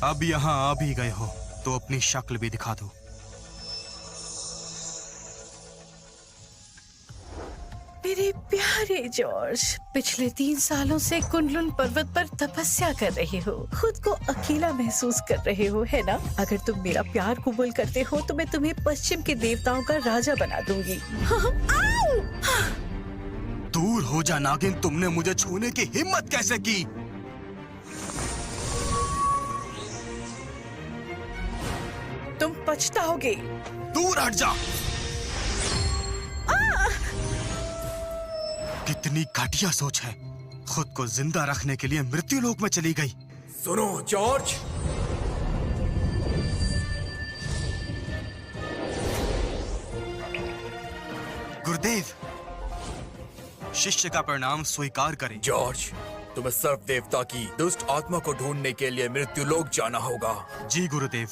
अब यहाँ आ भी गए हो तो अपनी शक्ल भी दिखा दो। मेरे प्यारे जॉर्ज, पिछले 3 सालों से कुनलुन पर्वत पर तपस्या कर रहे हो, खुद को अकेला महसूस कर रहे हो, है ना? अगर तुम मेरा प्यार कबूल करते हो तो मैं तुम्हें पश्चिम के देवताओं का राजा बना दूंगी। दूर हो जा नागिन, तुमने मुझे छूने की हिम्मत कैसे की? तुम पछताओगे। दूर हट जा। कितनी घटिया सोच है, खुद को जिंदा रखने के लिए मृत्यु लोक में चली गई। सुनो जॉर्ज, गुरुदेव, शिष्य का परिणाम स्वीकार करें। जॉर्ज, तुम्हें सर्व देवता की दुष्ट आत्मा को ढूंढने के लिए मृत्यु लोक जाना होगा। जी गुरुदेव,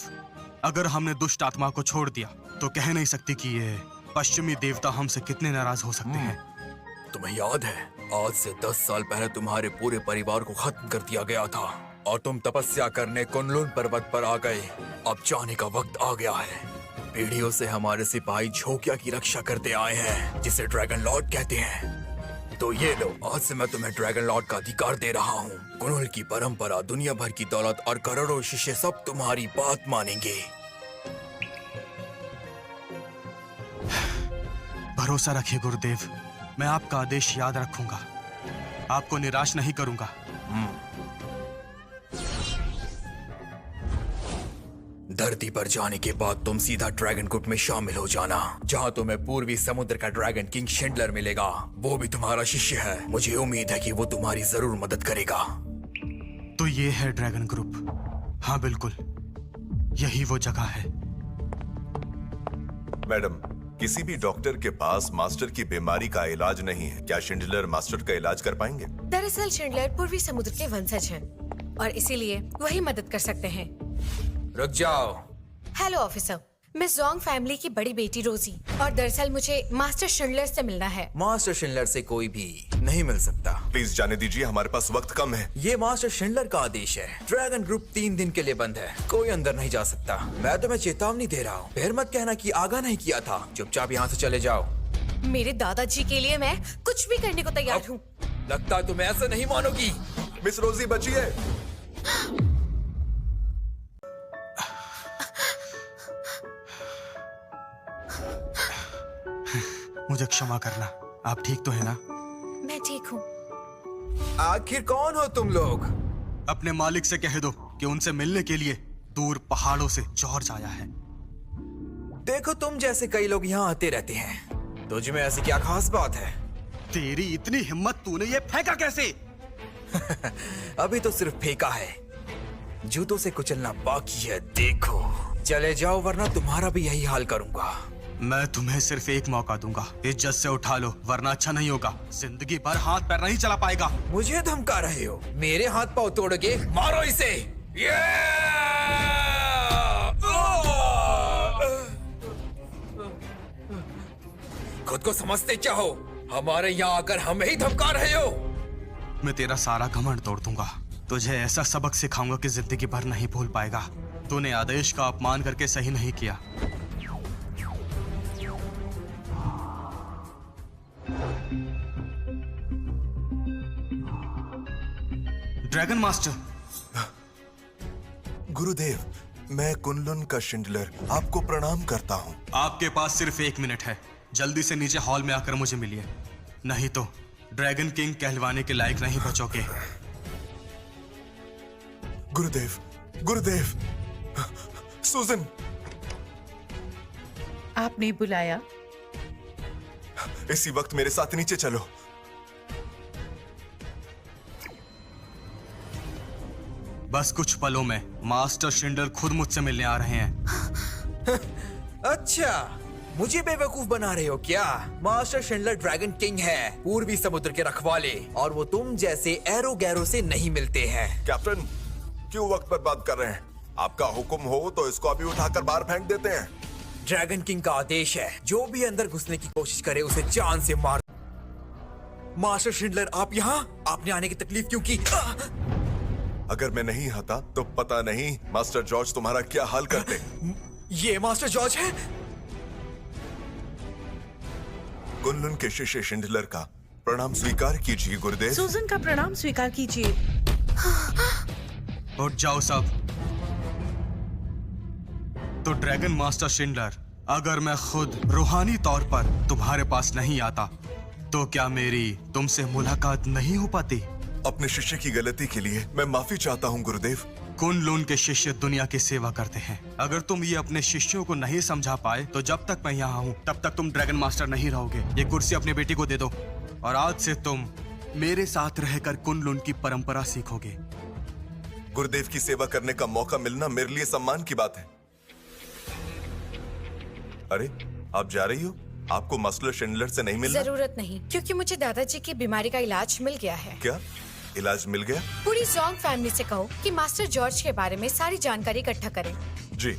अगर हमने दुष्ट आत्मा को छोड़ दिया तो कह नहीं सकती कि ये पश्चिमी देवता हमसे कितने नाराज हो सकते हैं। तुम्हें याद है, आज से 10 साल पहले तुम्हारे पूरे परिवार को खत्म कर दिया गया था और तुम तपस्या करने कुनलुन पर्वत पर आ गए। अब जाने का वक्त आ गया है। पीढ़ियों से हमारे सिपाही झोंकिया की रक्षा करते आए हैं, जिसे ड्रैगन लॉर्ड कहते हैं। तो ये लो, आज से मैं तुम्हें ड्रैगन लॉर्ड का अधिकार दे रहा हूँ। कुनलुन की परंपरा, दुनिया भर की दौलत और करोड़ों शिष्य सब तुम्हारी बात मानेंगे। भरोसा रखिए गुरुदेव, मैं आपका आदेश याद रखूंगा, आपको निराश नहीं करूंगा। धरती पर जाने के बाद तुम सीधा ड्रैगन ग्रुप में शामिल हो जाना, जहां तुम्हें पूर्वी समुद्र का ड्रैगन किंग शिंडलर मिलेगा। वो भी तुम्हारा शिष्य है। मुझे उम्मीद है कि वो तुम्हारी जरूर मदद करेगा। तो ये है ड्रैगन ग्रुप। हाँ बिल्कुल, यही वो जगह है। मैडम, किसी भी डॉक्टर के पास मास्टर की बीमारी का इलाज नहीं है। क्या शिंडलर मास्टर का इलाज कर पाएंगे? दरअसल शिंडलर पूर्वी समुद्र के वंशज हैं और इसीलिए वही मदद कर सकते हैं। रुक जाओ। हेलो ऑफिसर, मैं जोंग फैमिली की बड़ी बेटी रोजी, और दरअसल मुझे मास्टर शिंडलर से मिलना है। मास्टर शिंडलर से कोई भी नहीं मिल सकता। प्लीज जाने दीजिए, हमारे पास वक्त कम है। ये मास्टर शिंडलर का आदेश है। ड्रैगन ग्रुप 3 दिन के लिए बंद है, कोई अंदर नहीं जा सकता। मैं तुम्हें चेतावनी दे रहा हूँ, फिर मत कहना कि आगाह नहीं किया था। चुपचाप यहाँ से चले जाओ। मेरे दादाजी के लिए मैं कुछ भी करने को तैयार हूँ। लगता है तुम ऐसा नहीं मानोगी। मिस रोजी बचिए। मुझे क्षमा करना, आप ठीक तो है ना? मैं ठीक हूँ। आखिर कौन हो तुम लोग? अपने मालिक से कह दो कि उनसे मिलने के लिए दूर पहाड़ों से जॉर्ज आया है। देखो, तुम जैसे कई लोग यहाँ आते रहते हैं, तुझ में ऐसी क्या खास बात है? तेरी इतनी हिम्मत, तूने ये फेंका कैसे? अभी तो सिर्फ फेंका है, जूतों से कुचलना बाकी है। देखो, चले जाओ वरना तुम्हारा भी यही हाल करूंगा। मैं तुम्हें सिर्फ एक मौका दूंगा, इज्जत से उठा लो वरना अच्छा नहीं होगा। जिंदगी भर हाथ पैर नहीं चला पाएगा। मुझे धमका रहे हो? मेरे हाथ पांव तोड़ोगे? मारो इसे। खुद को समझते क्या हो? हमारे यहाँ आकर हमें ही धमका रहे हो? मैं तेरा सारा घमंड तोड़ दूंगा। तुझे ऐसा सबक सिखाऊंगा कि जिंदगी भर नहीं भूल पाएगा। तूने आदेश का अपमान करके सही नहीं किया। Dragon master. गुरुदेव, मैं कुनलुन का शिंडलर आपको प्रणाम करता हूँ। आपके पास सिर्फ 1 मिनट है, जल्दी से नीचे हॉल में आकर मुझे मिलिए, नहीं तो ड्रैगन किंग कहलवाने के लायक नहीं बचोगे। गुरुदेव, गुरुदेव, सुजन। आपने बुलाया? इसी वक्त मेरे साथ नीचे चलो। बस कुछ पलों में मास्टर शिंडलर खुद मुझसे मिलने आ रहे हैं। अच्छा, मुझे बेवकूफ बना रहे हो क्या? मास्टर शिंडलर ड्रैगन किंग है, पूर्वी समुद्र के रखवाले, और वो तुम जैसे एरो गैरो से नहीं मिलते हैं। कैप्टन, क्यों वक्त पर बात कर रहे हैं? आपका हुक्म हो तो इसको अभी उठाकर बाहर फेंक देते हैं। ड्रैगन किंग का आदेश है, जो भी अंदर घुसने की कोशिश करे उसे जान से मार। मास्टर शिंडलर, आप यहाँ? आपने आने की तकलीफ क्यों की? अगर मैं नहीं आता तो पता नहीं मास्टर जॉर्ज तुम्हारा क्या हाल करते। ये मास्टर जॉर्ज है? कुनलुन के शिष्य शिंडलर का प्रणाम स्वीकार कीजिए गुरुदेव। सूजन का प्रणाम स्वीकार कीजिए। उठ जाओ सब। तो ड्रैगन मास्टर शिंडलर, अगर मैं खुद रूहानी तौर पर तुम्हारे पास नहीं आता तो क्या मेरी तुमसे मुलाकात नहीं हो पाती? अपने शिष्य की गलती के लिए मैं माफी चाहता हूँ गुरुदेव। कुनलुन के शिष्य दुनिया की सेवा करते हैं। अगर तुम ये अपने शिष्यों को नहीं समझा पाए तो जब तक मैं यहाँ हूँ तब तक तुम ड्रैगन मास्टर नहीं रहोगे। ये कुर्सी अपनी बेटी को दे दो और आज से तुम मेरे साथ रहकर कुनलुन की परंपरा सीखोगे। गुरुदेव की सेवा करने का मौका मिलना मेरे लिए सम्मान की बात है। अरे, आप जा रही हो? आपको मास्टर शिंडलर से नहीं मिलना? जरूरत नहीं, क्योंकि मुझे दादाजी की बीमारी का इलाज मिल गया है। क्या इलाज मिल गया? पूरी जोंग फैमिली से कहो कि मास्टर जॉर्ज के बारे में सारी जानकारी इकट्ठा करें। जी।